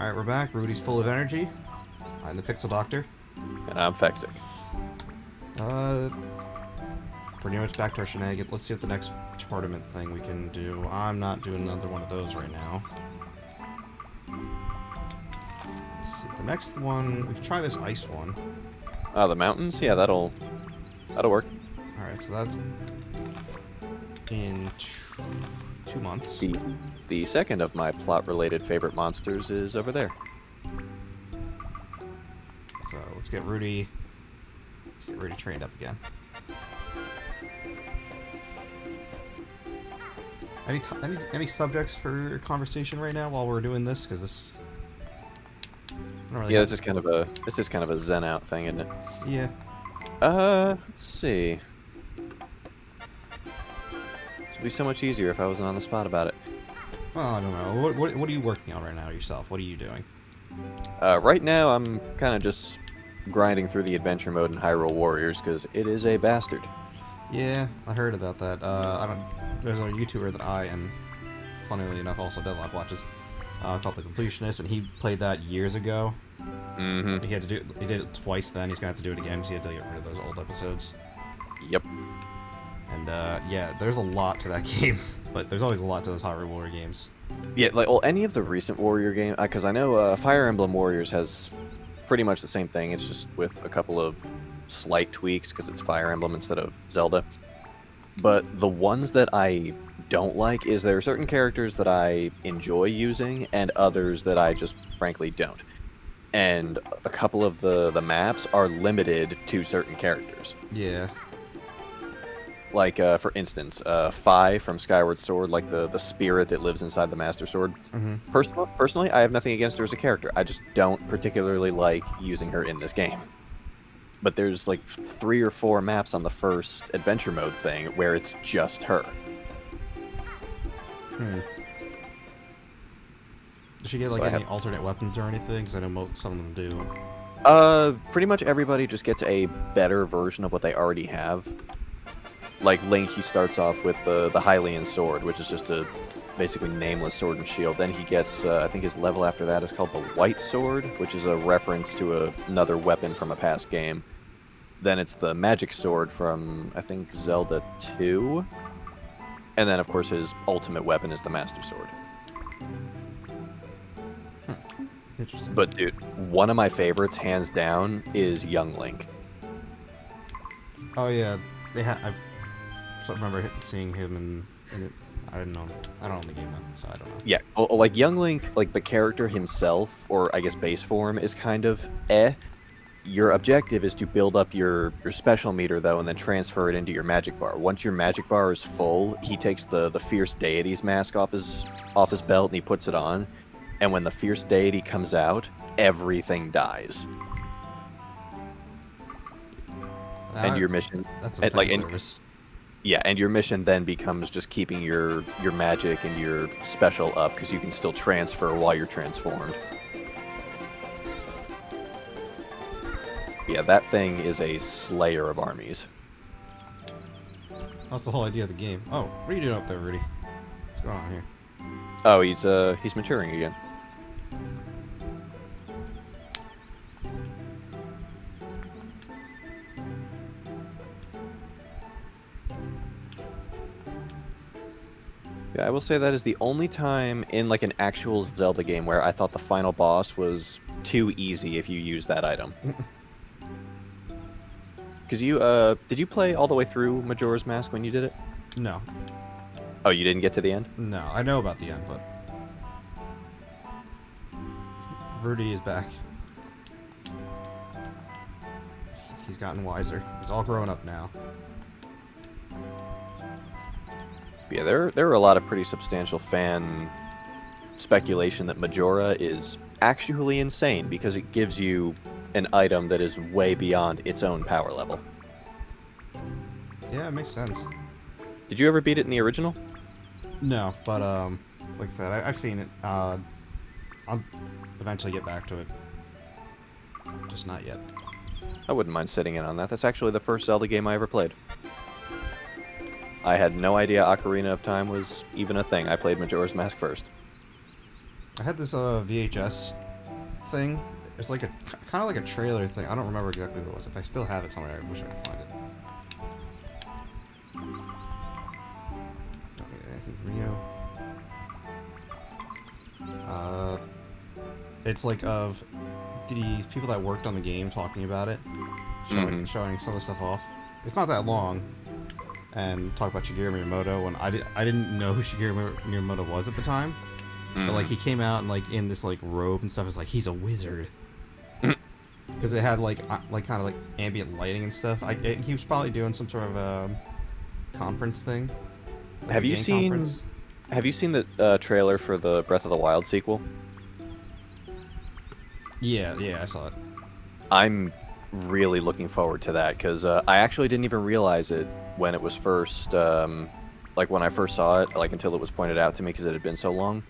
Alright, we're back. Rudy's full of energy. I'm the Pixel Doctor. And I'm Fexic. Uh, pretty much back to our shenanigans. Let's see what the next tournament thing we can do. I'm not doing another one of those right now. Let's see. The next one, we can try this ice one. Oh, the mountains? Yeah, that'll work. Alright, so that's in 2 months. The second of my plot-related favorite monsters is over there. So let's get Rudy trained up again. Any subjects for conversation right now while we're doing this? Because this. I don't really Yeah, have- this is kind of a zen out thing, isn't it? Yeah. Let's see. It'd be so much easier if I wasn't on the spot about it. Well, I don't know. What are you working on right now yourself? What are you doing? Right now, I'm kind of just grinding through the adventure mode in Hyrule Warriors because it is a bastard. Yeah, I heard about that. There's a YouTuber that and funnily enough, also Deadlock watches, called The Completionist, and he played that years ago. Mm-hmm. He did it twice then. He's gonna have to do it again because he had to get rid of those old episodes. Yep. And yeah, there's a lot to that game, but there's always a lot to those Hyrule Warrior games. Yeah, like, well, any of the recent Warrior games, because I know Fire Emblem Warriors has pretty much the same thing. It's just with a couple of slight tweaks because it's Fire Emblem instead of Zelda. But the ones that I don't like is there are certain characters that I enjoy using and others that I just frankly don't. And a couple of the maps are limited to certain characters. Yeah. Like, for instance, Fi from Skyward Sword, like the spirit that lives inside the Master Sword. Mm-hmm. Personally, I have nothing against her as a character. I just don't particularly like using her in this game. But there's like 3 or 4 maps on the first adventure mode thing where it's just her. Does she get like So any alternate weapons or anything? Because I know some of them do. Pretty much everybody just gets a better version of what they already have. Like Link, he starts off with the Hylian sword, which is just a basically nameless sword and shield. Then he gets, I think his level after that is called the White Sword, which is a reference to another weapon from a past game. Then it's the Magic Sword from, I think, Zelda 2. And then, of course, his ultimate weapon is the Master Sword. Interesting. But, dude, one of my favorites, hands down, is Young Link. Oh yeah, I remember seeing him in it. I don't know the game though, so I don't know. Yeah, like Young Link, like the character himself, or I guess base form, is kind of eh. Your objective is to build up your special meter, though, and then transfer it into your magic bar. Once your magic bar is full, he takes the Fierce Deity's mask off his belt and he puts it on. And when the Fierce Deity comes out, everything dies. And your mission, That's a and, like, and- service. yeah, and your mission then becomes just keeping your magic and your special up because you can still transfer while you're transformed. Yeah, that thing is a slayer of armies. That's the whole idea of the game. Oh, what are you doing up there, Rudy? What's going on here? Oh, he's maturing again. Yeah, I will say that is the only time in like an actual Zelda game where I thought the final boss was too easy if you use that item. Because did you play all the way through Majora's Mask when you did it? No, Oh, you didn't get to the end? no, I know about the end, but Rudy is back. He's gotten wiser. He's all grown up now. Yeah, there are a lot of pretty substantial fan speculation that Majora is actually insane because it gives you an item that is way beyond its own power level. Yeah, it makes sense. Did you ever beat it in the original? No, but like I said, I've seen it. I'll eventually get back to it. Just not yet. I wouldn't mind sitting in on that. That's actually the first Zelda game I ever played. I had no idea Ocarina of Time was even a thing. I played Majora's Mask first. I had this VHS thing. It's like a kind of like a trailer thing. I don't remember exactly what it was. If I still have it somewhere, I wish I could find it. Don't need anything from you. It's like of these people that worked on the game talking about it, showing some of the stuff off. It's not that long, and talk about Shigeru Miyamoto. And I didn't know who Shigeru Miyamoto was at the time, but like he came out and like in this like robe and stuff. It's like he's a wizard. Because it had like kind of like ambient lighting and stuff. He was probably doing some sort of conference thing. Like Have you seen the trailer for the Breath of the Wild sequel? Yeah, I saw it. I'm really looking forward to that because I actually didn't even realize it when it was first, like when I first saw it, like until it was pointed out to me because it had been so long.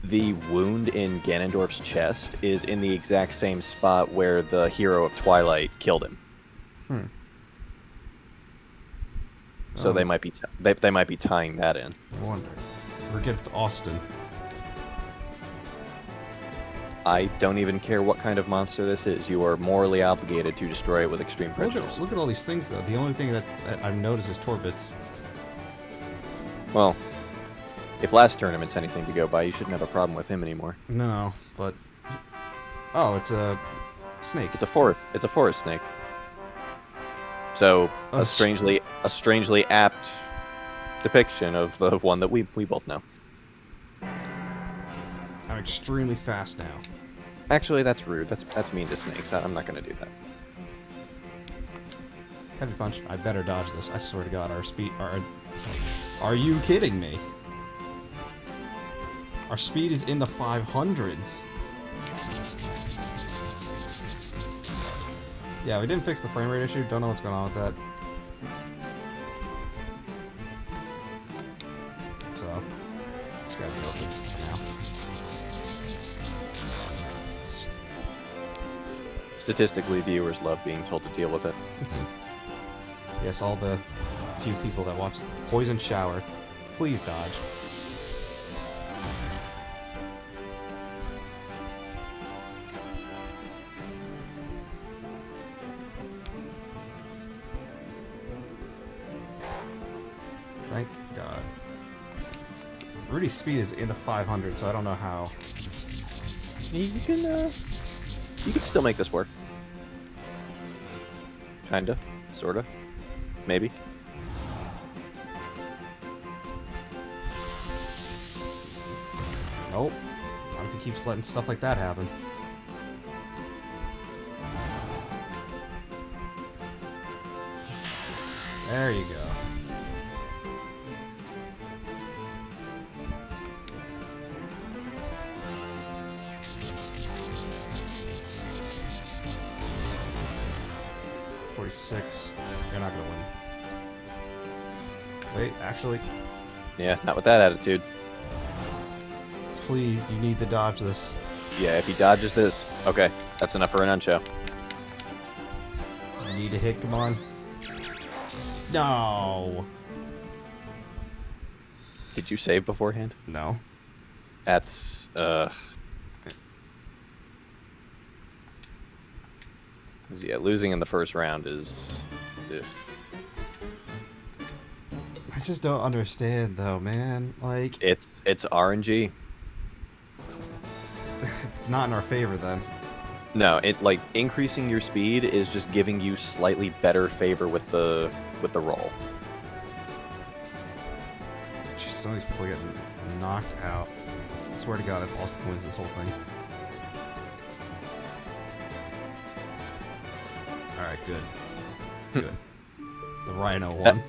The wound in Ganondorf's chest is in the exact same spot where the hero of Twilight killed him. So they might be they might be tying that in. I wonder. We're against Austin. I don't even care what kind of monster this is. You are morally obligated to destroy it with extreme prejudice. Look at all these things though. The only thing that I've noticed is Torbits. Well, if last tournament's anything to go by, you shouldn't have a problem with him anymore. No, but oh, it's a snake. It's a forest snake. So a strangely apt depiction of the one that we both know. I'm extremely fast now. Actually, that's rude. That's mean to snakes. I'm not gonna do that. Heavy punch. I better dodge this. I swear to God, our speed. Are you kidding me? Our speed is in the 500s. Yeah, we didn't fix the frame rate issue. Don't know what's going on with that. So, just gotta deal with it now. Statistically, viewers love being told to deal with it. Yes, all the few people that watch Poison Shower, please dodge. Thank God. Rudy's speed is in the 500, so I don't know how. You can still make this work. Kinda, sorta, maybe. Nope. Not if he keeps letting stuff like that happen. There you go. You're not gonna win. Wait, actually. Yeah, not with that attitude. Please, you need to dodge this. Yeah, if he dodges this, okay, that's enough for an unshow. You need to hit, come on. No! Did you save beforehand? No. That's, yeah, losing in the first round is... Ugh. I just don't understand, though, man. Like... It's RNG. It's not in our favor, then. No, like, increasing your speed is just giving you slightly better favor with the roll. Jeez, some of these people are getting knocked out. I swear to God, I've lost points this whole thing. Alright, good. Good. The Rhino won.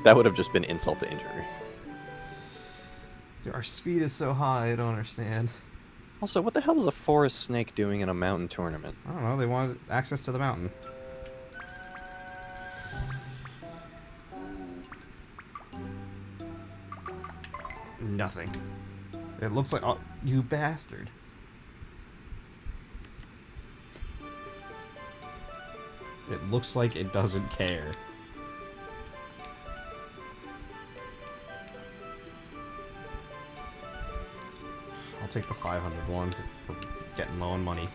That would have just been insult to injury. Dude, our speed is so high, I don't understand. Also, what the hell was a forest snake doing in a mountain tournament? I don't know, they wanted access to the mountain. Nothing. It looks like... Oh, you bastard. It looks like it doesn't care. I'll take the 500 one. getting low on money.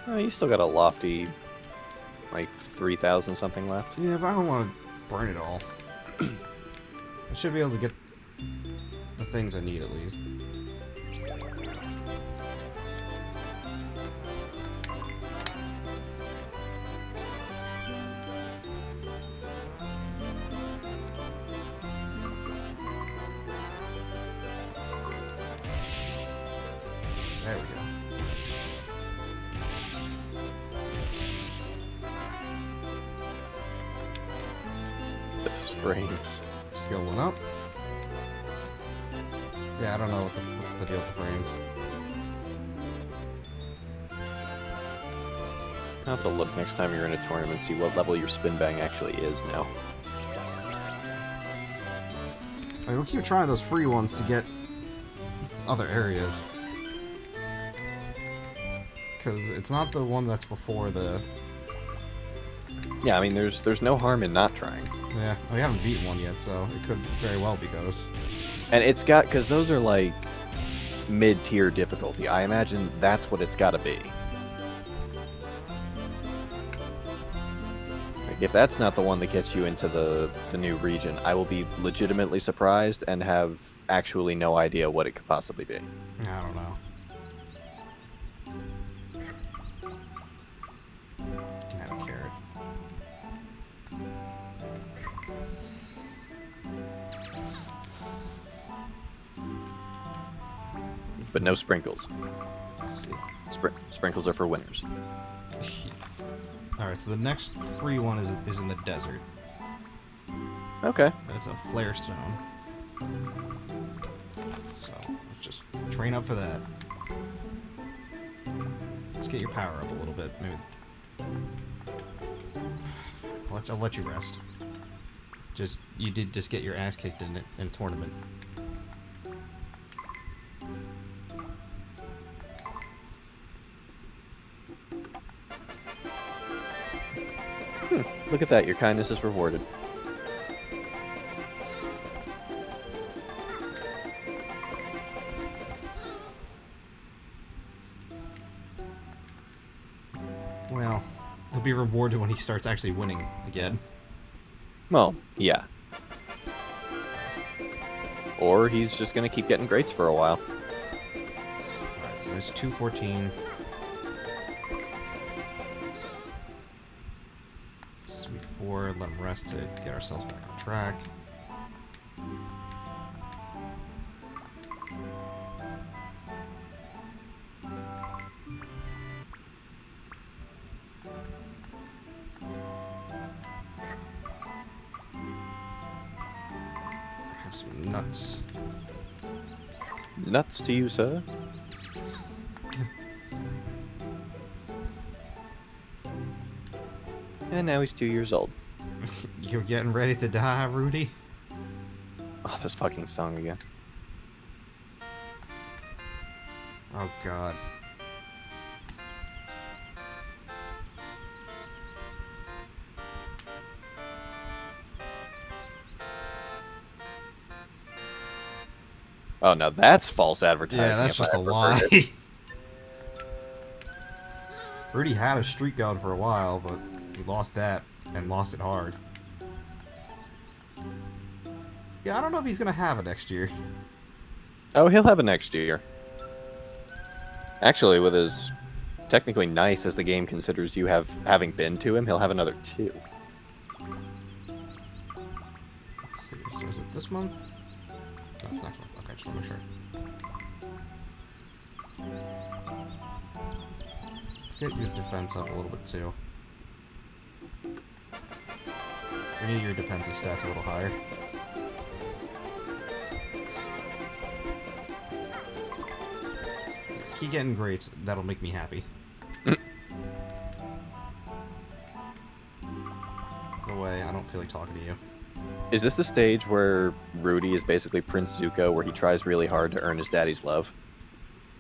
Oh, you still got a lofty, like 3,000 something left. Yeah, but I don't want to burn it all. I should be able to get the things I need at least. There we go. Those frames. Skill one up. Yeah, I don't know what's the deal with the frames. I'll have to look next time you're in a tournament, see what level your spin bang actually is now. I mean, we'll keep trying those free ones to get other areas. Because it's not the one that's before the... Yeah, I mean, there's no harm in not trying. Yeah, we haven't beaten one yet, so it could very well be those. And it's got, because those are like mid-tier difficulty. I imagine that's what it's got to be. Like, if that's not the one that gets you into the new region, I will be legitimately surprised and have actually no idea what it could possibly be. I don't know. You can have a carrot. But no sprinkles. Let's see. Sprinkles are for winners. Alright, so the next free one is in the desert. Okay. It's a flare stone. So, let's just train up for that. Let's get your power up a little bit. Maybe. I'll let you rest. You did just get your ass kicked in a tournament. Look at that, your kindness is rewarded. Well, he'll be rewarded when he starts actually winning again. Well, yeah. Or he's just gonna keep getting greats for a while. Alright, so there's 214. Sweet 4, let him rest to get ourselves back on track. Have some nuts. Nuts to you, sir. And now he's 2 years old. You're getting ready to die, Rudy? Oh, this fucking song again. Oh, God. Oh, no, that's false advertising. Yeah, that's if just I a ever lie. heard it. Rudy had a streak going for a while, but he lost that, and lost it hard. Yeah, I don't know if he's gonna have it next year. Oh, he'll have it next year. Actually, with as technically nice as the game considers you having been to him, he'll have another 2. Let's see, so is it this month? No, it's next month. Okay, just wanna make sure. Let's get your defense up a little bit, too. We need your defensive stats a little higher. Keep getting greats, that'll make me happy. Go away, I don't feel like talking to you. Is this the stage where Rudy is basically Prince Zuko, where he tries really hard to earn his daddy's love?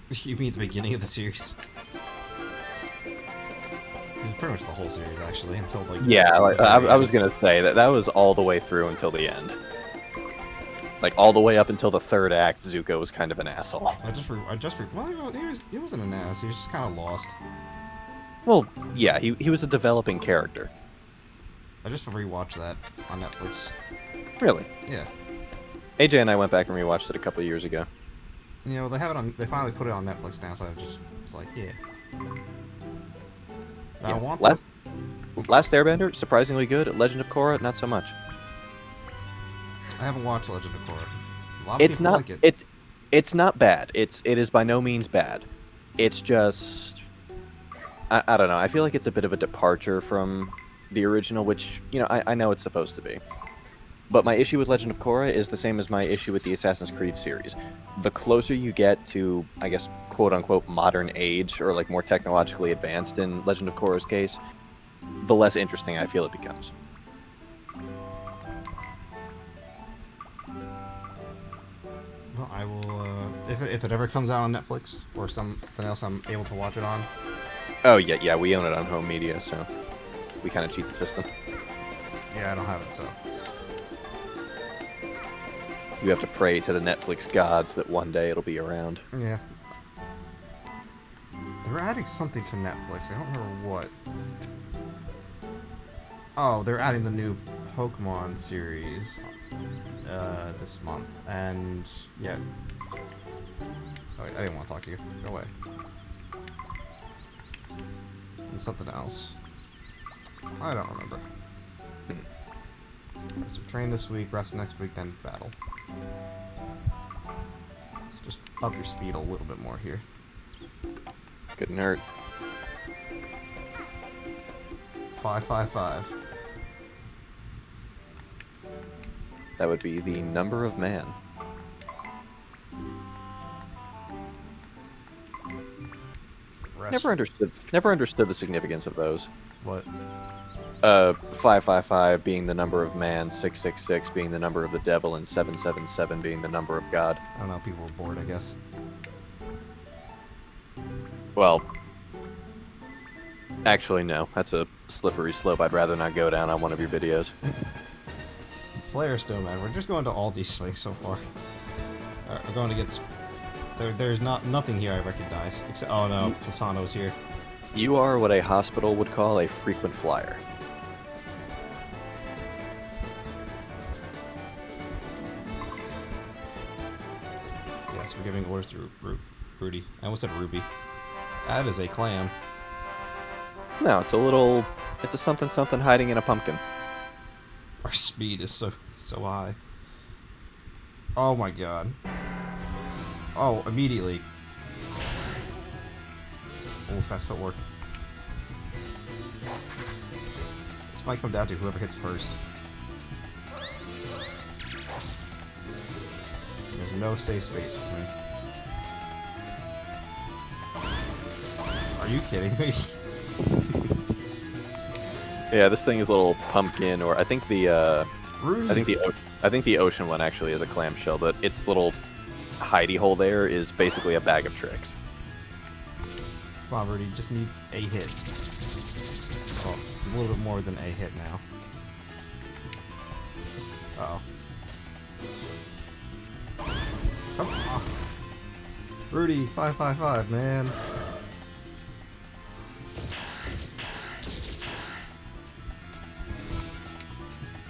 You mean the beginning of the series? It was pretty much the whole series, actually, until like... Yeah, like, I was gonna say that was all the way through until the end. Like all the way up until the third act, Zuko was kind of an asshole. Well, he wasn't an ass. He was just kind of lost. Well, yeah, he was a developing character. I just rewatched that on Netflix. Really? Yeah. AJ and I went back and rewatched it a couple years ago. You know, they have it on. They finally put it on Netflix now, so I was like, yeah. I want Last Airbender, surprisingly good. Legend of Korra, not so much. I haven't watched Legend of Korra. A lot of It's people not like it. It's not bad. It is by no means bad. It's just I don't know. I feel like it's a bit of a departure from the original, which, you know, I know it's supposed to be. But my issue with Legend of Korra is the same as my issue with the Assassin's Creed series. The closer you get to, I guess, quote-unquote modern age, or like more technologically advanced in Legend of Korra's case, the less interesting I feel it becomes. Well, I will, if it ever comes out on Netflix or something else I'm able to watch it on. Oh, yeah, we own it on home media, so we kind of cheat the system. Yeah, I don't have it, so. You have to pray to the Netflix gods that one day it'll be around. Yeah. They're adding something to Netflix. I don't remember what. Oh, they're adding the new Pokemon series this month, and yeah. Oh, wait, I didn't want to talk to you. Go away. And something else. I don't remember. So train this week, rest next week, then battle. Let's just up your speed a little bit more here. Good nerd. 555. That would be the number of man. Rest. Never understood the significance of those. What? 555 being the number of man, 666 being the number of the devil, and 777 being the number of God. I don't know, people were bored, I guess. Well, actually, no. That's a slippery slope I'd rather not go down on one of your videos. Flare still, man. We're just going to all these things so far. Alright, we're going to get... There's nothing here I recognize. Except... Oh no, Platano's here. You are what a hospital would call a frequent flyer. Yes, we're giving orders to Rudy. I almost said Ruby. That is a clam. No, it's a something something hiding in a pumpkin. Our speed is so high. Oh my god. Oh, immediately. Oh, fast footwork. This might come down to whoever hits first. There's no safe space for me. Are you kidding me? Yeah, this thing is a little pumpkin, or I think the Rude. I think the ocean one actually is a clamshell, but its little hidey hole there is basically a bag of tricks. Come on, Rudy, you just need a hit. Well, a little bit more than a hit now. Uh-oh. Come on. Rudy, 555, man.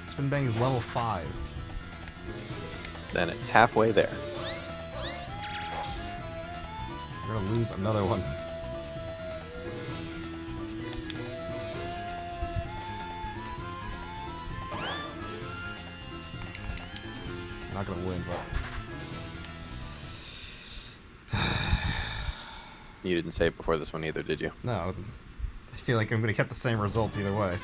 Spin Bang is level 5. Then it's halfway there. We're gonna lose another one. I'm not gonna win, but... You didn't say it before this one either, did you? No, I feel like I'm gonna get the same results either way.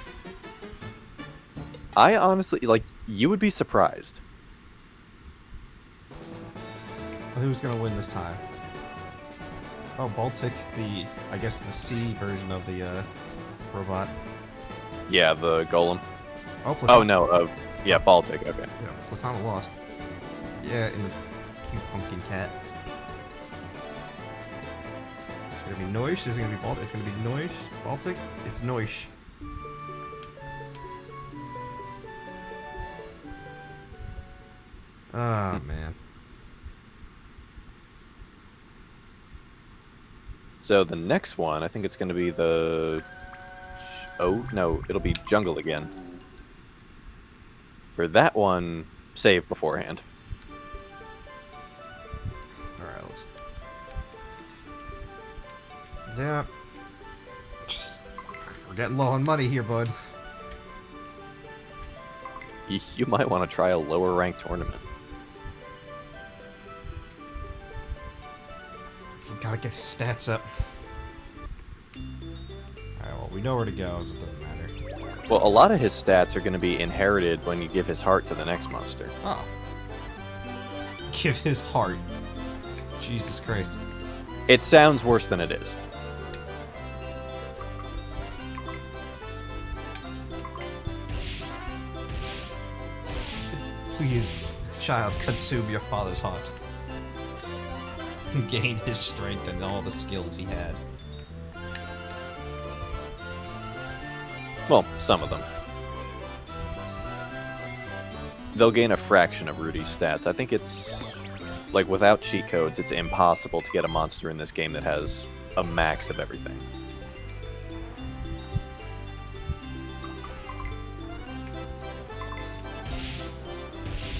I honestly, like, you would be surprised. Who's gonna win this time? Oh, Baltic, I guess the sea version of the, robot. Yeah, the golem. Oh, Oh, no, yeah, Baltic, okay. Yeah, Platana lost. Yeah, in the cute pumpkin cat. It's gonna be Noish, there's gonna be Baltic, it's gonna be Noish, Baltic, it's Noish. Ah, man. So the next one, I think it's going to be the... Oh, no, it'll be Jungle again. For that one, save beforehand. Alright, let's... Yeah. Just... We're getting low on money here, bud. You might want to try a lower ranked tournament. We gotta get stats up. Alright, well, we know where to go, so it doesn't matter. Well, a lot of his stats are going to be inherited when you give his heart to the next monster. Oh. Give his heart. Jesus Christ. It sounds worse than it is. Please, child, consume your father's heart. Gain his strength and all the skills he had. Well, some of them. They'll gain a fraction of Rudy's stats. I think it's... Like, without cheat codes, it's impossible to get a monster in this game that has a max of everything.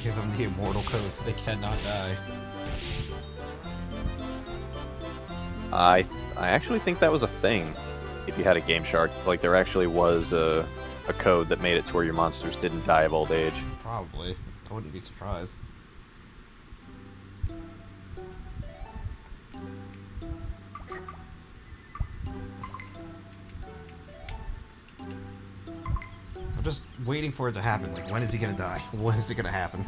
Give them the immortal code so they cannot die. I actually think that was a thing. If you had a Game Shark, like there actually was a code that made it to where your monsters didn't die of old age. Probably. I wouldn't be surprised. I'm just waiting for it to happen. Like, when is he gonna die? When is it gonna happen?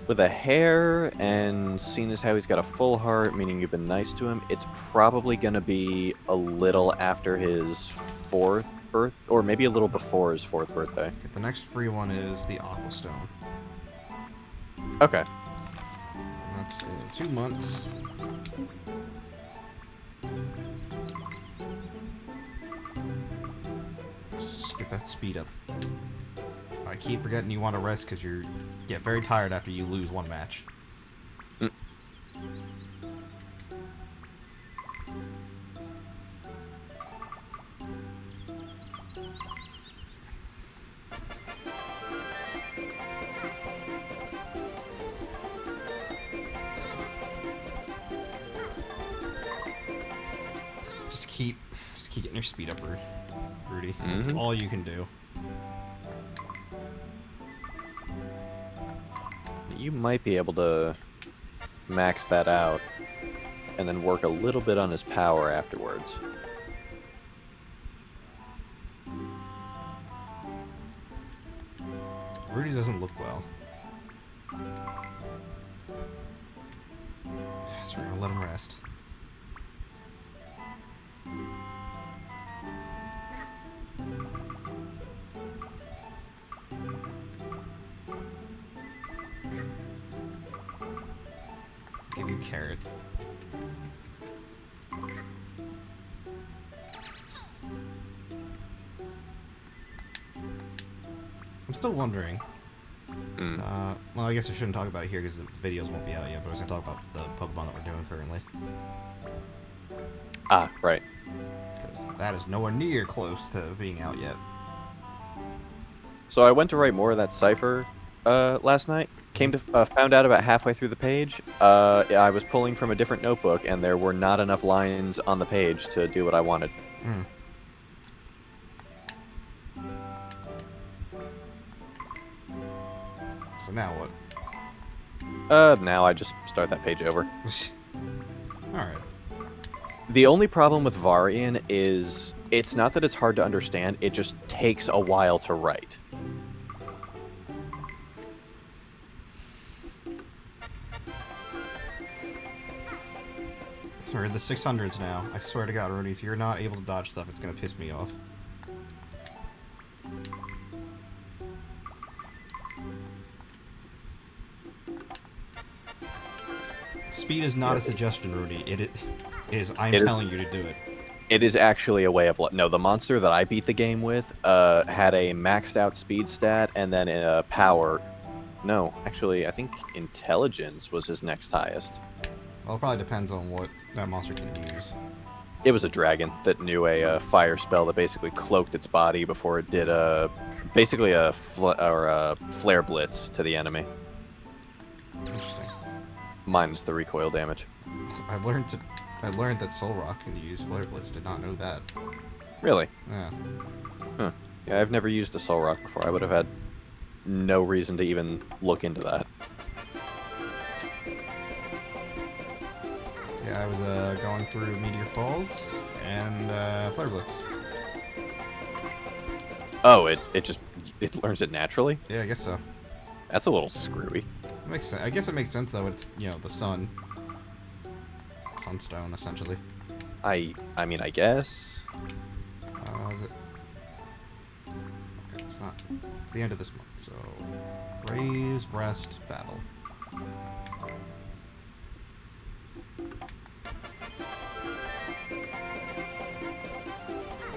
With a hair, and seeing as how he's got a full heart, meaning you've been nice to him, it's probably gonna be a little after his 4th birth, or maybe a little before his 4th birthday. Okay, the next free one is the Aqua Stone. Okay. That's in 2 months. Let's just get that speed up. I keep forgetting you want to rest because you get very tired after you lose one match. Mm. Just keep getting your speed up, Rudy. That's Mm-hmm. all you can do. You might be able to max that out, and then work a little bit on his power afterwards. Rudy doesn't look well. So we're gonna let him rest. Give you carrot. I'm still wondering. Well, I guess I shouldn't talk about it here because the videos won't be out yet, but I was going to talk about the Pokemon that we're doing currently. Ah, right. Because that is nowhere near close to being out yet. So I went to write more of that cipher last night. Found out about halfway through the page. I was pulling from a different notebook, and there were not enough lines on the page to do what I wanted. Hmm. So now what? Now I just start that page over. Alright. The only problem with Varian is it's not that it's hard to understand, it just takes a while to write. So we're in the 600s now. I swear to God, Rudy, if you're not able to dodge stuff, it's gonna piss me off. Speed is not a suggestion, Rudy. It is. I'm telling you to do it. It is actually a way of life. No, the monster that I beat the game with had a maxed out speed stat and then a power No, actually, I think intelligence was his next highest. Well, it probably depends on what that monster can use. It was a dragon that knew a fire spell that basically cloaked its body before it did basically a flare blitz to the enemy, Interesting. minus the recoil damage. I learned that Soul Rock can use Flare Blitz. Did not know that. Really? Yeah. Huh. Yeah, I've never used a Soul Rock before. I would have had no reason to even look into that. Yeah, I was going through Meteor Falls and Flare Blitz. Oh, it learns it naturally? Yeah, I guess so. That's a little screwy. It makes sense. I guess it makes sense though. It's the sun, sunstone essentially. I mean, I guess. Is it? Okay, it's not. It's the end of this month, so Raise, Rest, Battle.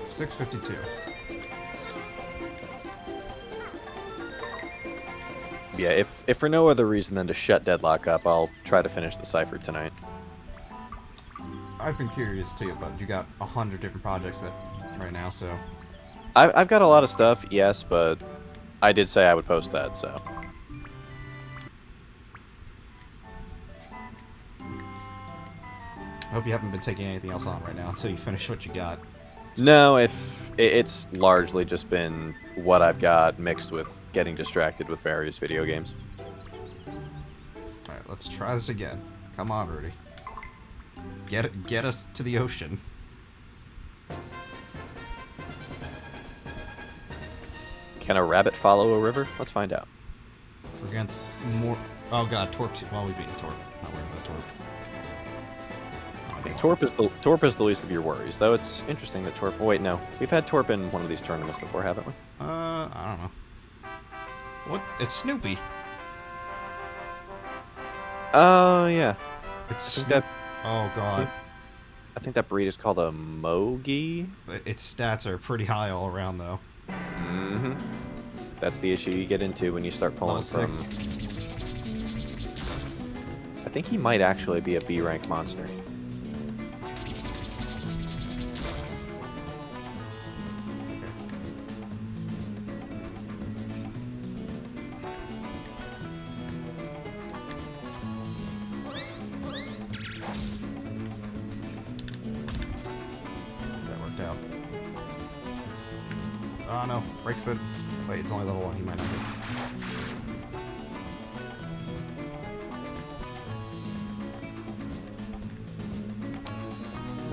$6.52. Yeah, if for no other reason than to shut Deadlock up, I'll try to finish the cipher tonight. I've been curious too, but you got 100 different projects right now, so I've got a lot of stuff, yes, but I did say I would post that, so. I hope you haven't been taking anything else on right now until you finish what you got. No, it's largely just been what I've got mixed with getting distracted with various video games. Alright, let's try this again. Come on, Rudy. Get us to the ocean. Can a rabbit follow a river? Let's find out. We're against more... Oh god, Torp. Well, we beat Torp. Not worried about Torp. Torp is the least of your worries, though it's interesting that Torp... Oh, wait, no. We've had Torp in one of these tournaments before, haven't we? I don't know. What? It's Snoopy. Oh, yeah. It's I think that... Oh god. I think that breed is called a Mogi. Its stats are pretty high all around, though. Mm-hmm. That's the issue you get into when you start pulling Level from... 6. I think he might actually be a B-rank monster. Oh no, break spin. Wait, it's only level 1, he might not be.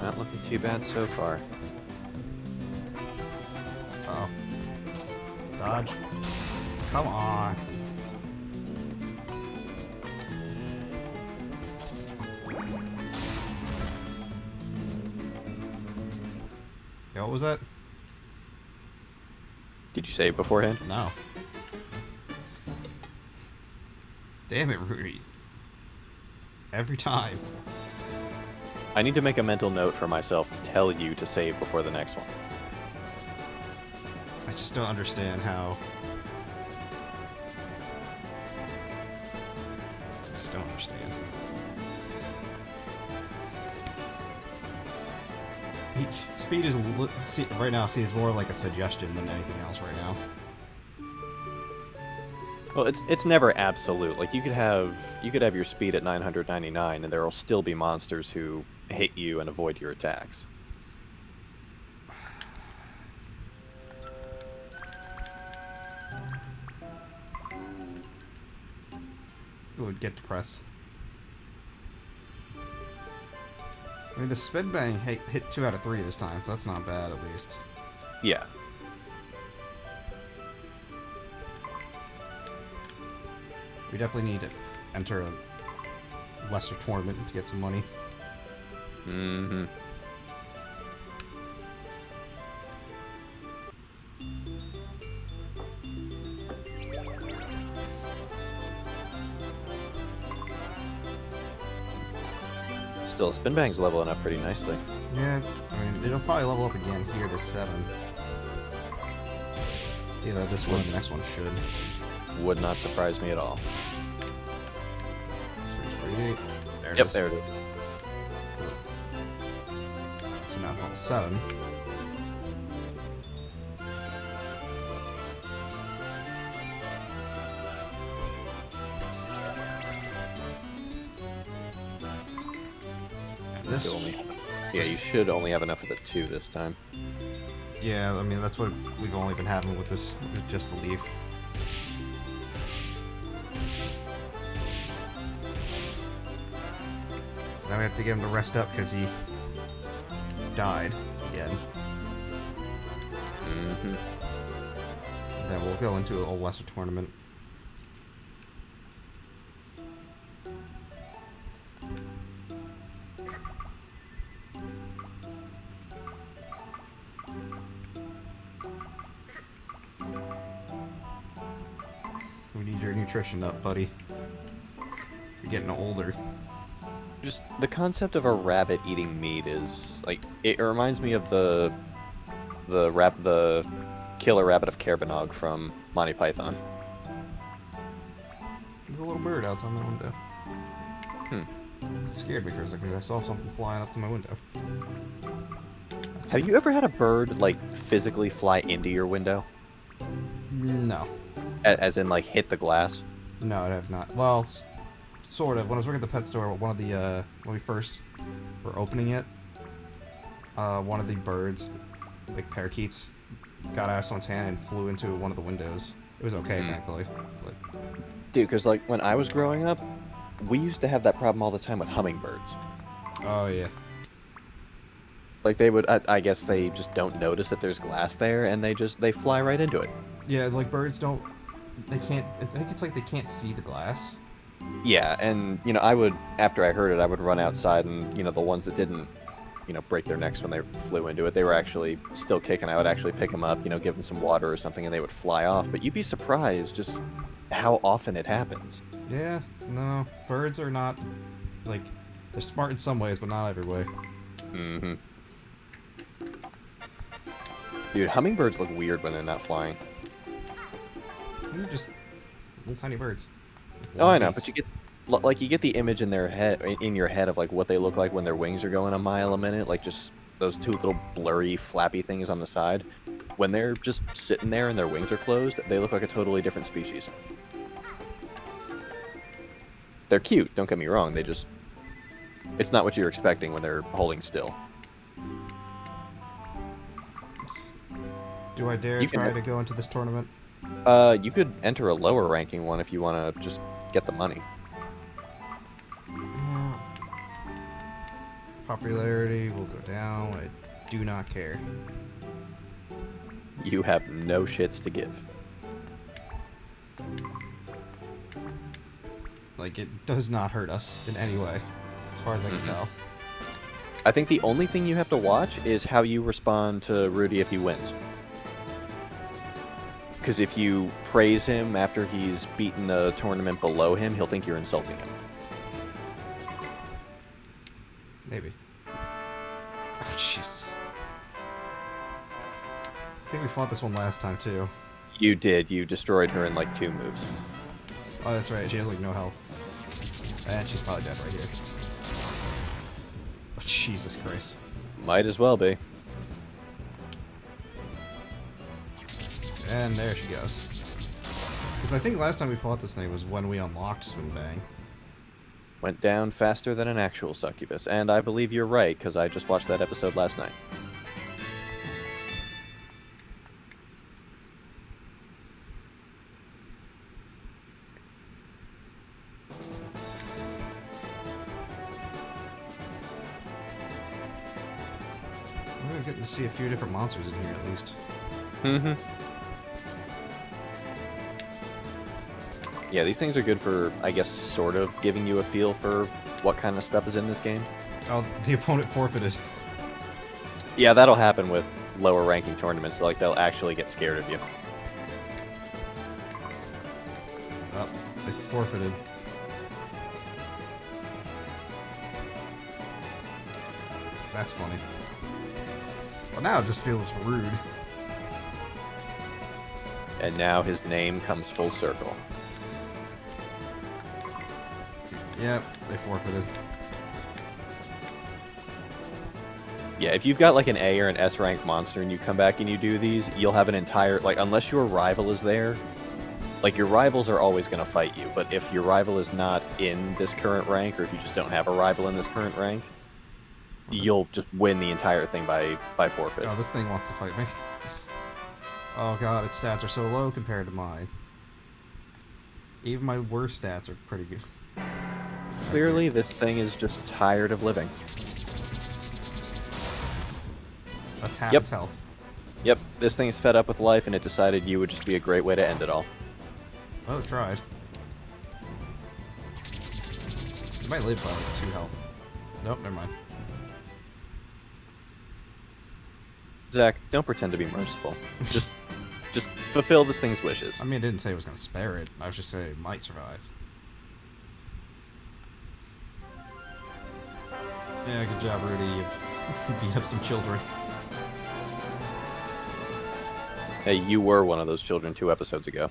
Not looking too bad so far. Oh. Dodge. Come on. Yeah, what was that? Did you say it beforehand? No. Damn it, Rudy. Every time. I need to make a mental note for myself to tell you to save before the next one. I just don't understand how... I just don't understand. Speed is right now. See, it's more like a suggestion than anything else right now. Well, it's never absolute. Like you could have your speed at 999, and there will still be monsters who hit you and avoid your attacks. It would get depressed. I mean, the spin bang hit 2 out of 3 this time, so that's not bad at least. Yeah. We definitely need to enter a lesser tournament to get some money. Mm-hmm. Still, Spin Bang's leveling up pretty nicely. Yeah, I mean, it'll probably level up again here to 7. Either this one or the next one should. would not surprise me at all. 348. There it Yep, is. there it is. So now it's level 7. And this, Yeah, you should only have enough of the 2 this time. yeah, I mean that's what we've only been having with this, with just the leaf. So now we have to get him to rest up because he died again. Mm-hmm. And then we'll go into a lesser tournament. We need your nutrition up, buddy. You're getting older. Just the concept of a rabbit eating meat is like it reminds me of the killer rabbit of Kerbenog from Monty Python. There's a little bird outside my window. It scared me for a second because I saw something flying up to my window. Have you ever had a bird like physically fly into your window? No. As in like hit the glass? No, I have not. Well, sort of. When I was working at the pet store, one of the, when we first were opening it, one of the birds, like parakeets, got out of someone's hand and flew into one of the windows. It was okay, thankfully. But... Dude, because like when I was growing up, we used to have that problem all the time with hummingbirds. Oh, yeah. Like they would, I guess they just don't notice that there's glass there, and they fly right into it. Yeah, like birds don't, they can't, I think it's like they can't see the glass. Yeah, and you know, I would, after I heard it, I would run outside, and you know, the ones that didn't, you know, break their necks when they flew into it, they were actually still kicking. I would actually pick them up, you know, give them some water or something, and they would fly off. But you'd be surprised just how often it happens. Yeah, no, birds are not, like, they're smart in some ways, but not every way. Mm-hmm. Dude, hummingbirds look weird when they're not flying. They're just little tiny birds. Oh, I know, but you get the image in their head, in your head, of like what they look like when their wings are going a mile a minute, like just those two little blurry, flappy things on the side. When they're just sitting there and their wings are closed, they look like a totally different species. They're cute, don't get me wrong. They just, it's not what you're expecting when they're holding still. Do I dare You try can- to go into this tournament? You could enter a lower ranking one if you want to just get the money. Yeah. Popularity will go down. I do not care. You have no shits to give. Like, it does not hurt us in any way, as far as I can tell. I think the only thing you have to watch is how you respond to Rudy if he wins. Because if you praise him after he's beaten the tournament below him, he'll think you're insulting him. Maybe. Oh, jeez. I think we fought this one last time, too. You did. You destroyed her in like 2 moves. Oh, that's right. She has, like, no health. And she's probably dead right here. Oh, Jesus Christ. Might as well be. And there she goes. Because I think last time we fought this thing was when we unlocked Swing Bang. Went down faster than an actual succubus. And I believe you're right, because I just watched that episode last night. We're getting to see a few different monsters in here, at least. Mm-hmm. Yeah, these things are good for, I guess, sort of giving you a feel for what kind of stuff is in this game. Oh, the opponent forfeited. Yeah, that'll happen with lower ranking tournaments. Like, they'll actually get scared of you. Oh, they forfeited. That's funny. Well, now it just feels rude. And now his name comes full circle. Yep, they forfeited. Yeah, if you've got like an A or an S rank monster and you come back and you do these, you'll have an entire, like, unless your rival is there, like, your rivals are always going to fight you, but if your rival is not in this current rank, or if you just don't have a rival in this current rank, you'll just win the entire thing by forfeit. Oh, this thing wants to fight me. Oh god, its stats are so low compared to mine. Even my worst stats are pretty good. Clearly, this thing is just tired of living. That's half Yep. its health. Yep, this thing's fed up with life, and it decided you would just be a great way to end it all. Well, it tried. It might live by like 2 health. Nope, never mind. Zach, don't pretend to be merciful. Just fulfill this thing's wishes. I mean, I didn't say it was going to spare it. I was just saying it might survive. Yeah, good job, Rudy. You beat up some children. Hey, you were one of those children 2 episodes ago.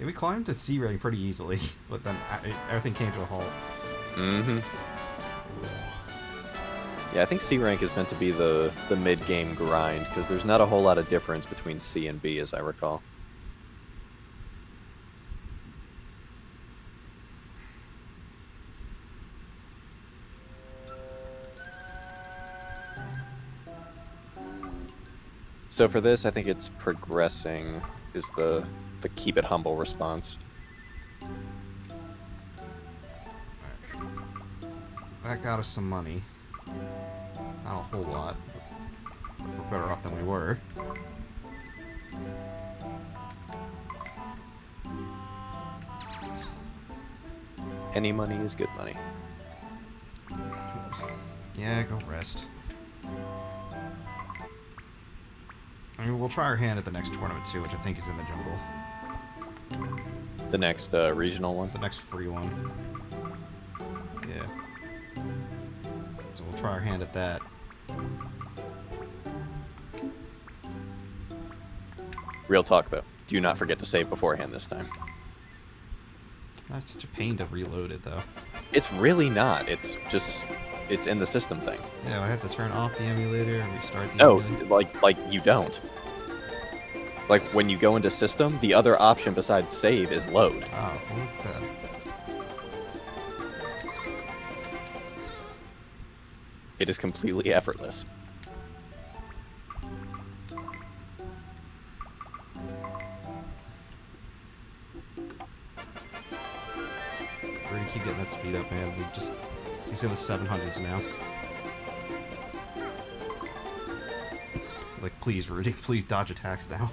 Yeah, we climbed to C rank pretty easily, but then everything came to a halt. Mm-hmm. Yeah, I think C rank is meant to be the mid-game grind, because there's not a whole lot of difference between C and B, as I recall. So for this, I think it's progressing is the keep it humble response. Alright. That got us some money. Not a whole lot, but we're better off than we were. Any money is good money. Yeah, go rest. I mean, we'll try our hand at the next tournament too, which I think is in the jungle. The next regional one? The next free one. Yeah. So we'll try our hand at that. Real talk, though. Do not forget to save beforehand this time. That's such a pain to reload it, though. It's really not. It's just... It's in the system thing. Yeah, I have to turn off the emulator and restart the No, emulator. like you don't. Like, when you go into system, the other option besides save is load. Oh, well, that. It is completely effortless. We're gonna keep getting that speed up, man. He's in the 700s now. Like, please, Rudy, please dodge attacks now.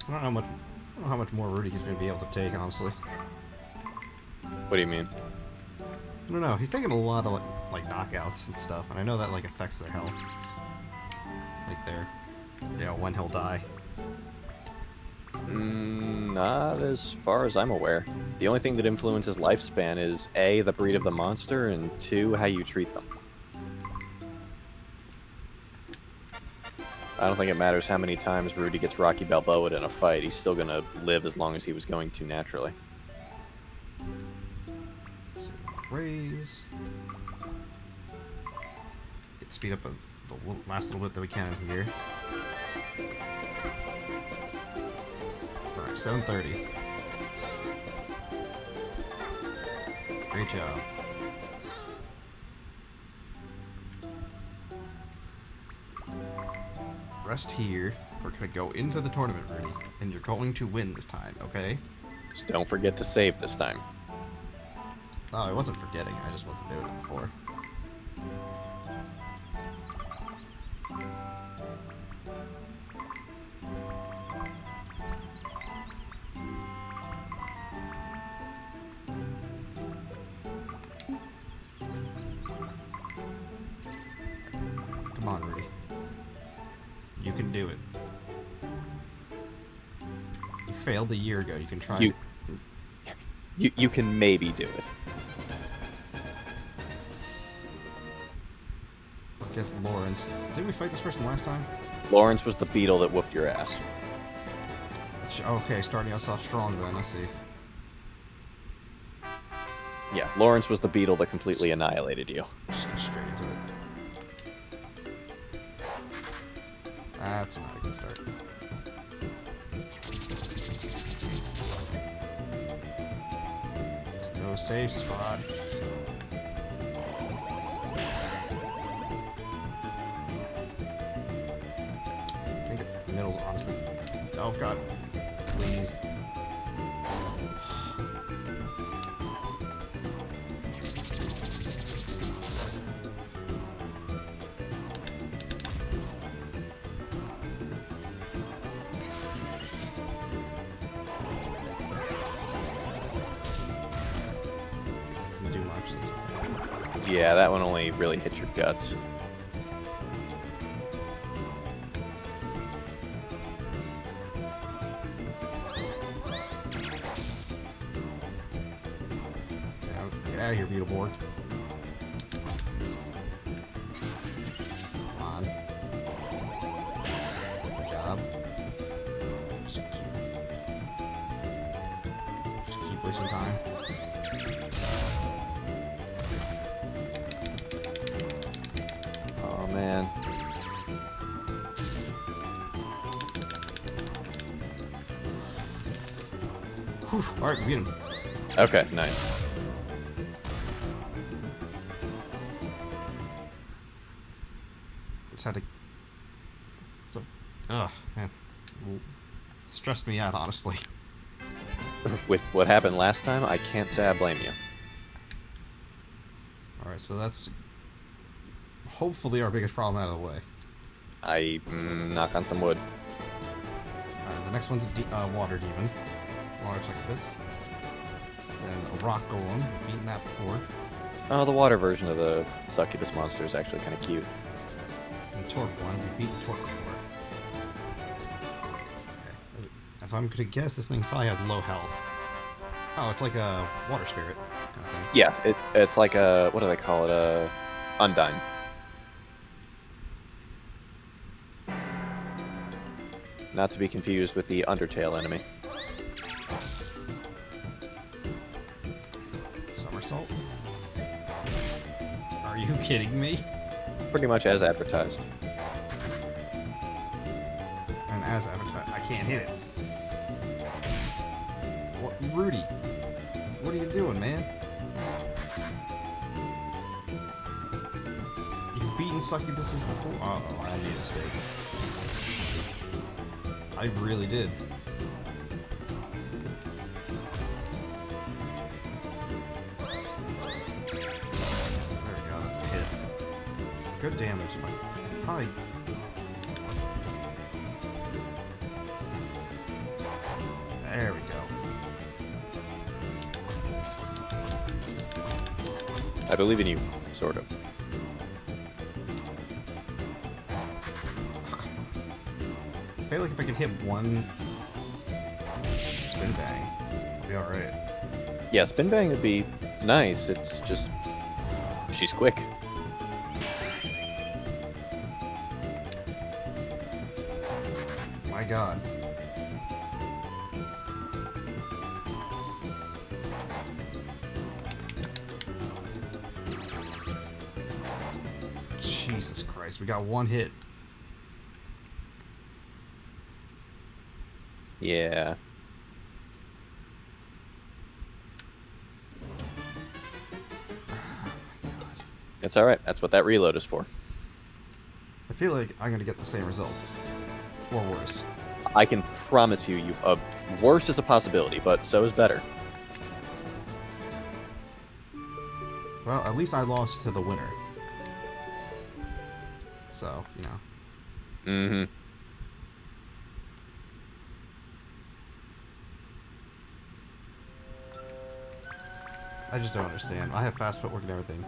I don't know how much more Rudy he's gonna be able to take, honestly. What do you mean? I don't know. He's taking a lot of like knockouts and stuff, and I know that like affects their health. Like their, when he'll die. Not as far as I'm aware. The only thing that influences lifespan is A, the breed of the monster, and 2, how you treat them. I don't think it matters how many times Rudy gets Rocky Balboa'd in a fight, he's still gonna live as long as he was going to naturally. Raise. Get speed up the last little bit that we can here. Alright, 730. Great job. Rest here. We're gonna go into the tournament, Rudy, and you're going to win this time, okay? Just don't forget to save this time. No, I wasn't forgetting. I just wasn't doing it before. Come on, Rudy. You can do it. You failed a year ago. You can try it. You can maybe do it. against Lawrence. Didn't we fight this person last time? Lawrence was the beetle that whooped your ass. Okay, starting us off strong then, I see. Yeah, Lawrence was the beetle that completely annihilated you. Just go straight into it. That's not a good start. There's no safe spot. I think the middle's honestly... Oh god. Please. Didn't do much. That's okay. Yeah, that one only really hit your guts. Get out of here, Beetleborg. Come on. Good job. Just keep wasting time. Oh, man. Whew. Alright, we beat him. Okay, nice. Just had to... So... Ugh, man. Stressed me out, honestly. With what happened last time, I can't say I blame you. Alright, so that's... hopefully our biggest problem out of the way. Knock on some wood. The next one's a water demon. Water like this. Then a rock golem. We've beaten that before. Oh, the water version of the succubus monster is actually kind of cute. And Torque one. We've beaten Torque before. Okay. If I'm gonna guess, this thing probably has low health. Oh, it's like a water spirit kind of thing. Yeah, it's like a, what do they call it? A Undyne. Not to be confused with the Undertale enemy. Somersault? Are you kidding me? Pretty much as advertised. And as advertised, I can't hit it. What, Rudy? What are you doing, man? You've beaten succubuses before? Oh, I made a mistake. I really did. There we go, that's a hit. Good damage. Hi. There we go. I believe in you, sort of. I feel like if I can hit one spin bang, I'll be alright. Yeah, Spin Bang would be nice. It's just... she's quick. My god. Jesus Christ, we got one hit. Yeah. It's alright. That's what that reload is for. I feel like I'm gonna get the same results. Or worse. I can promise you, worse is a possibility, but so is better. Well, at least I lost to the winner. So, you know. Mm-hmm. I just don't understand. I have fast footwork and everything.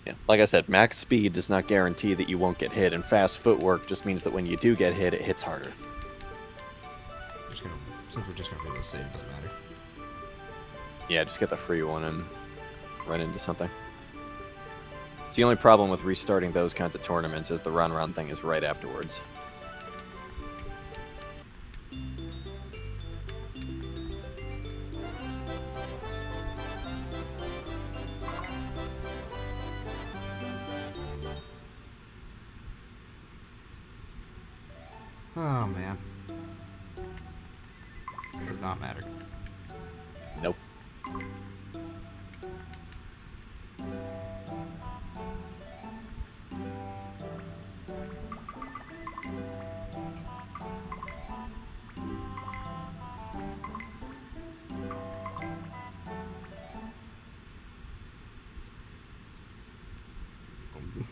Yeah, like I said, max speed does not guarantee that you won't get hit, and fast footwork just means that when you do get hit, it hits harder. Since we're just gonna be able to save, it doesn't matter. Yeah, just get the free one and run into something. It's the only problem with restarting those kinds of tournaments is the run thing is right afterwards. Oh man. Does not matter. Nope.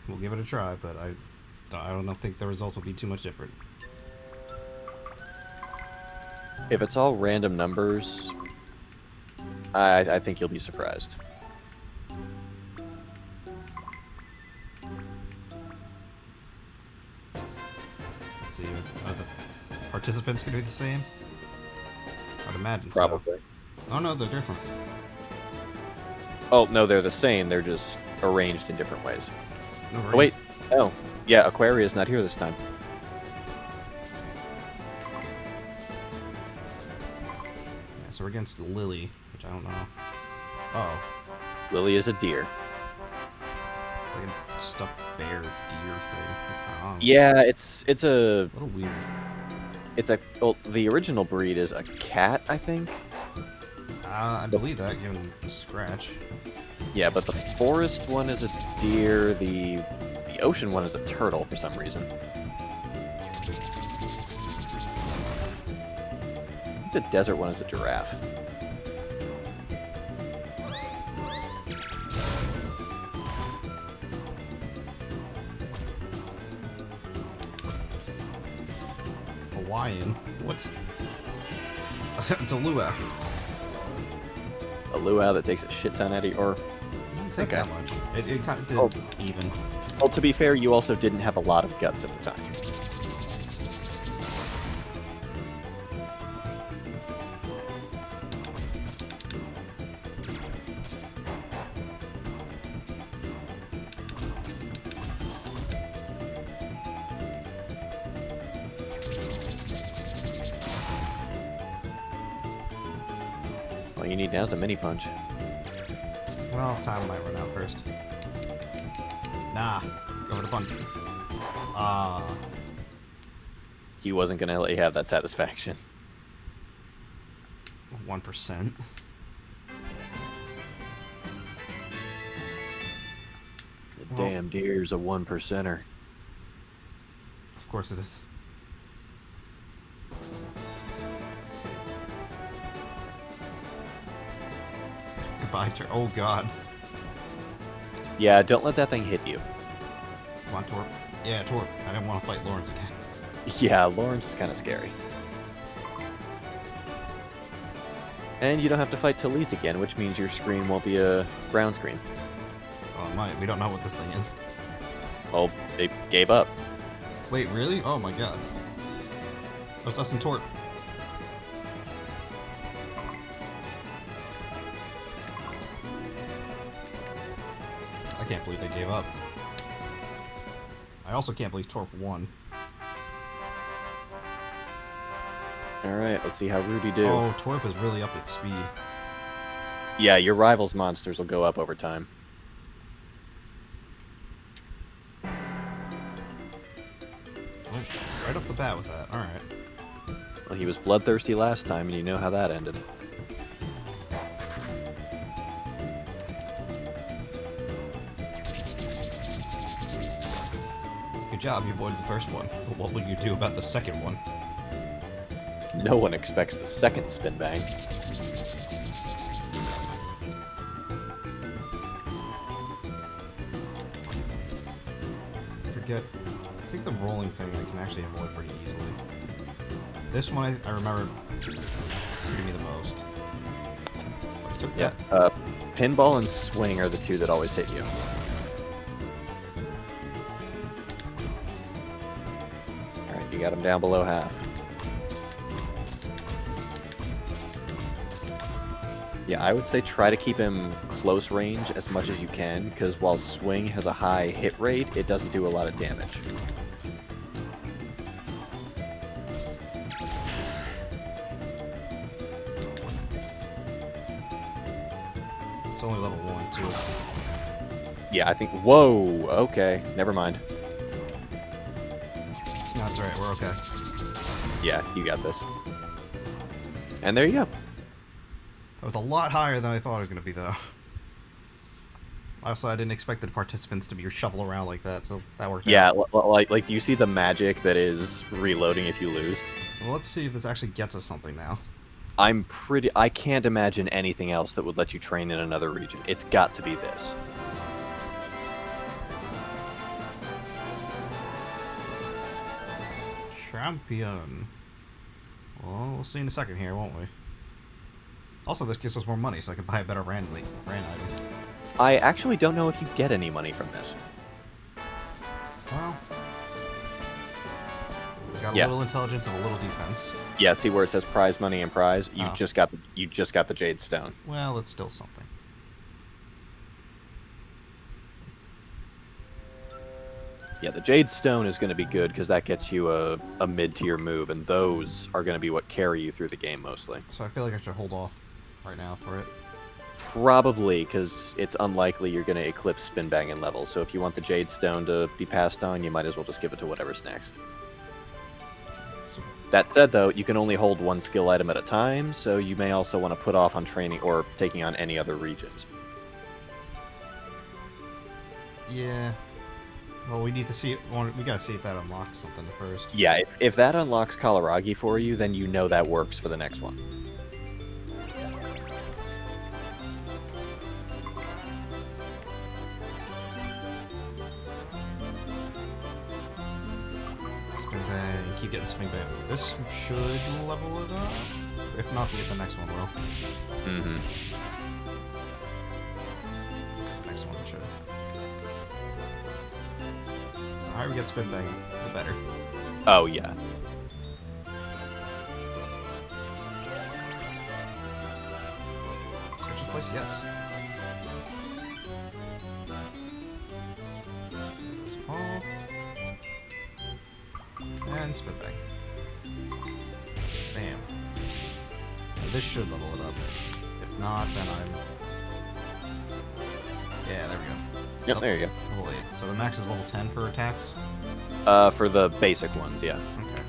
We'll give it a try, but I don't think the results will be too much different. If it's all random numbers, I think you'll be surprised. Let's see. Are the participants gonna be the same? I'd imagine so. Probably. Oh no, they're different. Oh, no, they're the same. They're just arranged in different ways. No Oh, wait. Oh, yeah, Aquaria's not here this time. Yeah, so we're against Lily, which I don't know. Oh, Lily is a deer. it's like a stuffed bear deer thing. It's kind of Yeah, it's a a little weird. well, the original breed is a cat, I think. I believe that, given the scratch. Yeah, but the forest one is a deer. The ocean one is a turtle for some reason. I think the desert one is a giraffe. Hawaiian. What's? It's a luau. A luau that takes a shit ton out of you, or It doesn't take Okay. that much. It kind of did Oh. even. well, to be fair, you also didn't have a lot of guts at the time. All you need now is a mini punch. Well, time might run out first. Nah, go for the punch. Ah, He wasn't gonna let you have that satisfaction. 1%. The Well- damn deer's a 1%er. Of course it is. Let's see. Goodbye, oh god. Yeah, don't let that thing hit you. Come on, Torp. Yeah, Torp. I didn't want to fight Lawrence again. Yeah, Lawrence is kind of scary. And you don't have to fight Talise again, which means your screen won't be a brown screen. Oh my, we don't know what this thing is. Well, they gave up. Wait, really? Oh my god. Oh, it's us and Torp. I can't believe they gave up. I also can't believe Torp won. Alright, let's see how Rudy do. Oh, Torp is really up its speed. Yeah, your rival's monsters will go up over time. Oh, right off the bat with that. Alright. Well, he was bloodthirsty last time, and you know how that ended. Good job, you avoided the first one. But what will you do about the second one? No one expects the second spin bang. Forget. I think the rolling thing I can actually avoid pretty easily. This one I remember hurting me the most. But I took Yeah. that. Pinball and swing are the two that always hit you. Alright, you got him down below half. Yeah, I would say try to keep him close range as much as you can, because while swing has a high hit rate, it doesn't do a lot of damage. It's only level 1, too. Yeah, I think... Whoa! Okay, never mind. That's right, we're okay. Yeah, you got this. And there you go. That was a lot higher than I thought it was going to be, though. Also, I didn't expect the participants to be shuffle around like that, so that worked Yeah, out. like, do you see the magic that is reloading if you lose? Well, let's see if this actually gets us something now. I can't imagine anything else that would let you train in another region. It's got to be this. Champion. Well, we'll see in a second here, won't we? Also, this gives us more money, so I can buy a better Rand item. I actually don't know if you get any money from this. Well, we got a Yeah. little intelligence and a little defense. Yeah, see where it says prize money and prize? You Oh. just got the Jade Stone. Well, it's still something. Yeah, the Jade Stone is going to be good because that gets you a mid-tier move, and those are going to be what carry you through the game mostly. So I feel like I should hold off right now for it. Probably, because it's unlikely you're going to eclipse Spin Bang in level, so if you want the Jade Stone to be passed on, you might as well just give it to whatever's next. So, That said, though, you can only hold one skill item at a time, so you may also want to put off on training or taking on any other regions. yeah. Well, we need to see it. We gotta see if that unlocks something first. Yeah, if that unlocks Kalaragi for you, then you know that works for the next one. Spin bang. Keep getting spin bang. This should level it up. If not, we get the next one will. Mm-hmm. Next one should. So the higher we get spin bang, the better. Oh, yeah. Switch of place? Yes. Small. And spin bang. Bam. Now this should level it up. If not, then I'm... Yeah, there we go. Yep, there you Level 8. So the max is level 10 for attacks? go. For the basic ones, yeah. Okay.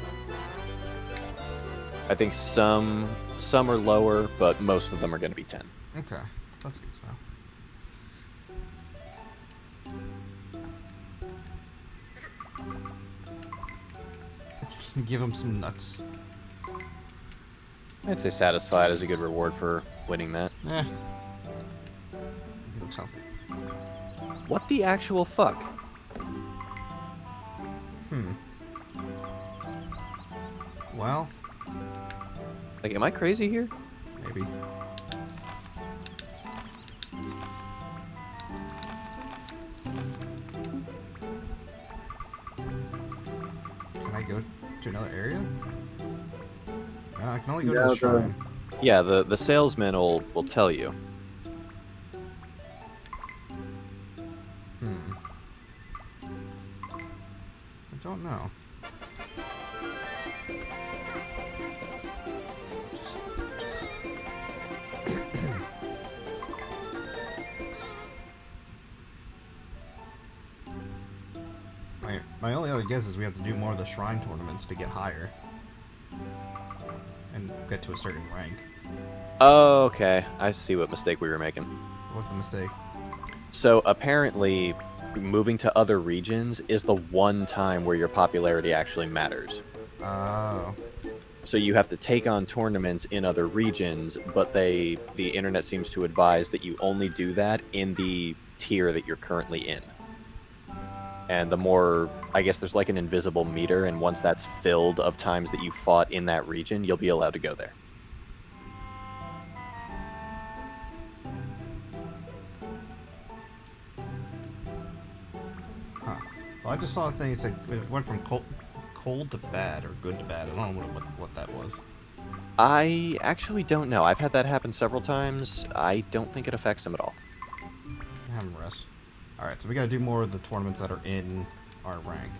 I think some are lower, but most of them are going to be 10. Okay. That's good to know. Give him some nuts. I'd say satisfied is a good reward for winning that. Eh. He looks healthy. What the actual fuck? Well, Like, am I crazy here? maybe. Can I go to another area? No, I can only go to Yeah, the shrine. Yeah, the salesman will tell you. I don't know. My only other guess is we have to do more of the shrine tournaments to get higher. And get to a certain rank. Oh, okay. I see what mistake we were making. What's the mistake? So apparently, moving to other regions is the one time where your popularity actually matters. Oh. So you have to take on tournaments in other regions, but the internet seems to advise that you only do that in the tier that you're currently in. And the more, I guess there's like an invisible meter, and once that's filled of times that you fought in that region, you'll be allowed to go there. Huh. Well, I just saw a thing. It said it went from cold to bad or good to bad. I don't know what that was. I actually don't know. I've had that happen several times. I don't think it affects them at all. Alright, so we gotta do more of the tournaments that are in our rank.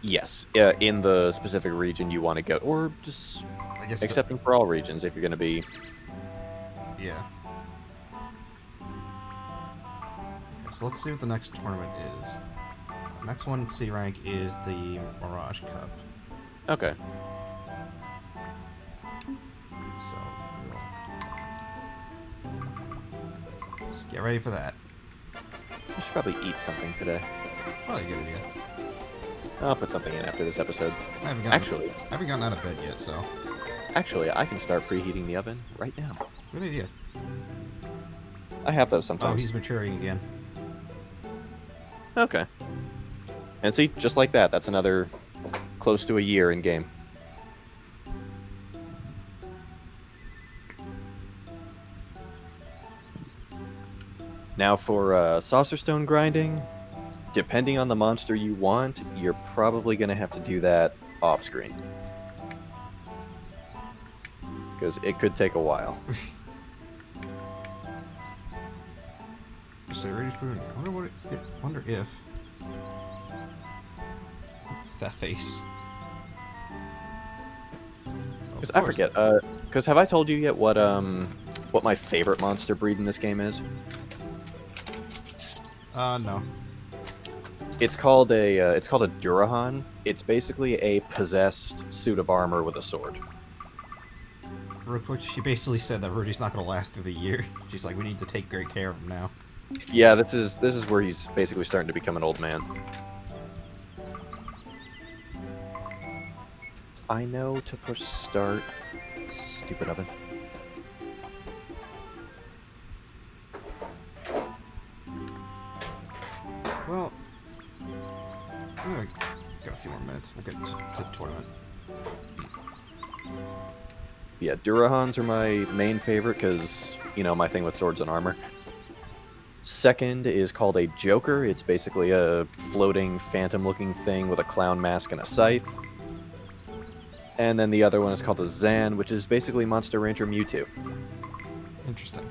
Yes, in the specific region you want to go, or just I guess accepting for all regions if you're going to be. Yeah. Okay, so let's see what the next tournament is. The next one in C rank is the Mirage Cup. Okay. So we'll just get ready for that. I should probably eat something today. Probably a good idea. I'll put something in after this episode. I haven't gotten out of bed yet, so. Actually, I can start preheating the oven right now. Good idea. I have those Oh, sometimes. he's maturing again. Okay. And see, just like that, that's another close to a year in game. Now for saucer stone grinding, depending on the monster you want, you're probably going to have to do that off screen. Because it could take a while. So ready spoon. Wonder if that face. Because I forget. Because have I told you yet what my favorite monster breed in this game is? No. It's called a Durahan. It's basically a possessed suit of armor with a sword. Real quick, she basically said that Rudy's not gonna last through the year. She's like, we need to take great care of him now. Yeah, this is where he's basically starting to become an old man. I know to push start. Stupid oven. Well, got a few more minutes. We'll get to the tournament. Yeah, Durahans are my main favorite because, you know, my thing with swords and armor. Second is called a Joker. It's basically a floating phantom-looking thing with a clown mask and a scythe. And then the other one is called a Zan, which is basically Monster Rancher Mewtwo. Interesting.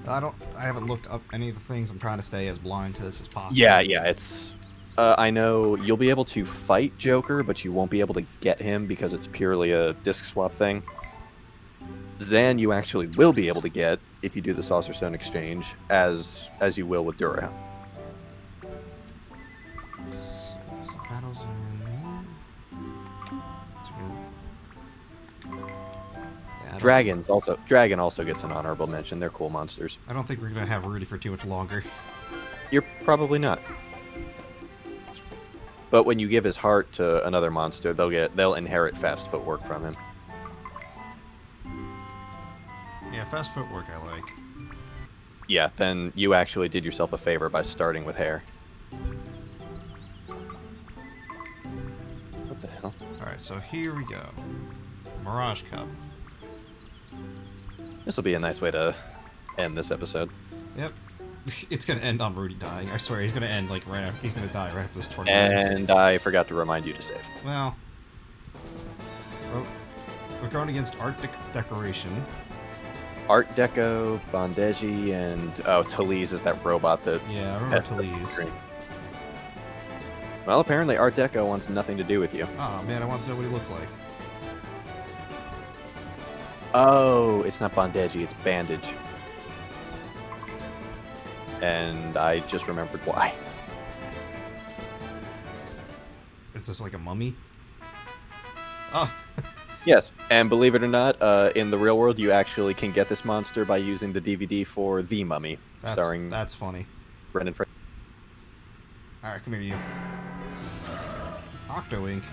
I haven't looked up any of the things. I'm trying to stay as blind to this as possible. Yeah, it's... I know you'll be able to fight Joker, but you won't be able to get him because it's purely a disc swap thing. Zan you actually will be able to get if you do the Saucer Stone exchange, as you will with Durahan. Battles Dragon also gets an honorable mention. They're cool monsters. I don't think we're gonna have Rudy for too much longer. You're probably not. But when you give his heart to another monster, they'll inherit fast footwork from him. Yeah, fast footwork I like. Yeah, then you actually did yourself a favor by starting with hair. What the hell? Alright, so here we go. Mirage Cup. This will be a nice way to end this episode. Yep. It's gonna end on Rudy dying. I swear, he's gonna end like right after. He's gonna die right after this tournament. And I forgot to remind you to save. Well, we're going against Art Decoration. Art Deco, Bondeji, and Talise is that robot that. Yeah, I remember Talise. Well, apparently Art Deco wants nothing to do with you. Oh man, I want to know what he looks like. Oh, it's not Bondeji, it's Bandage. And I just remembered why. Is this like a mummy? Oh. Yes, and believe it or not, in the real world, you actually can get this monster by using the DVD for The Mummy, starring That's funny. Brendan Fraser. Alright, come here, you. Octo-Ink.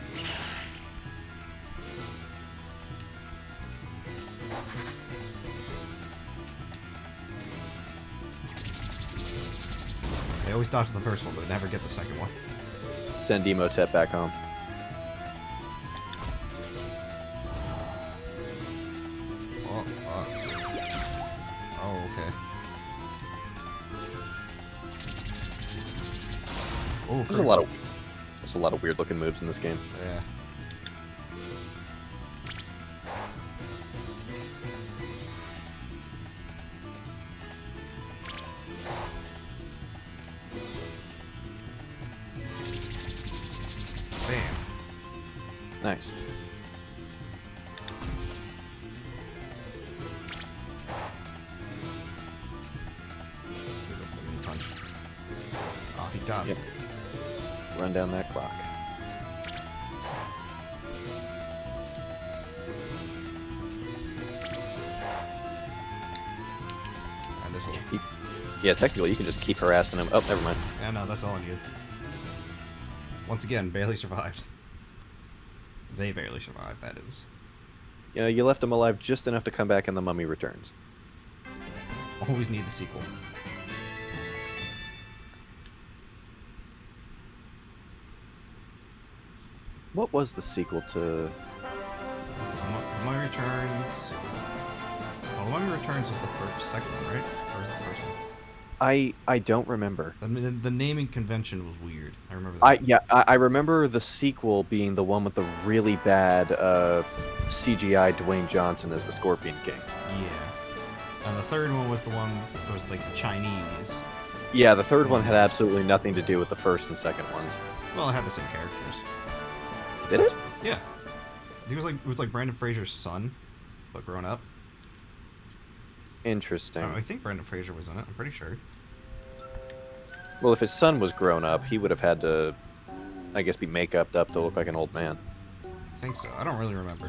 They always dodge the first one, but never get the second one. Send Emotep back home. Oh, okay. Oh, There's a lot of weird looking moves in this game. Yeah. Nice. Punch. Oh, he got Yep. me. Run down that clock. And this will... Yeah, technically you can just keep harassing him. Oh, never mind. Yeah, no, that's all I need. Once again, barely survived. They barely survived, that is. Yeah, you left him alive just enough to come back and the mummy returns. Always need the sequel. What was the sequel to... The Mummy Returns... Well, The Mummy Returns was the second one, right? Or was it the first one? I don't remember. I mean, the naming convention was weird. I remember that. I remember the sequel being the one with the really bad CGI Dwayne Johnson as the Scorpion King. Yeah. And the third one was the one that was like the Chinese. Yeah, the third one had absolutely nothing to do with the first and second ones. Well, it had the same characters. Did it? Yeah. He was like it was like Brendan Fraser's son, but grown up. Interesting. I think Brendan Fraser was in it. I'm pretty sure. Well, if his son was grown up, he would have had to, I guess, be make-upped up to look like an old man. I think so. I don't really remember.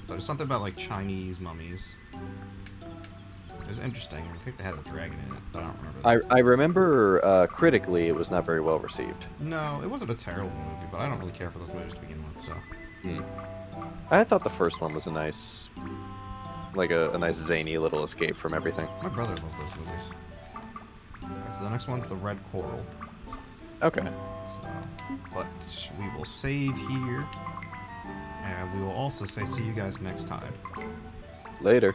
There's something about like Chinese mummies. It was interesting. I think they had a dragon in it, but I don't remember that. I remember critically it was not very well received. No, it wasn't a terrible movie, but I don't really care for those movies to begin with, so... I thought the first one was a nice, like a nice zany little escape from everything. My brother loved those movies. Okay, so the next one's the Red Coral. Okay. So, but we will save here, and we will also say see you guys next time. Later.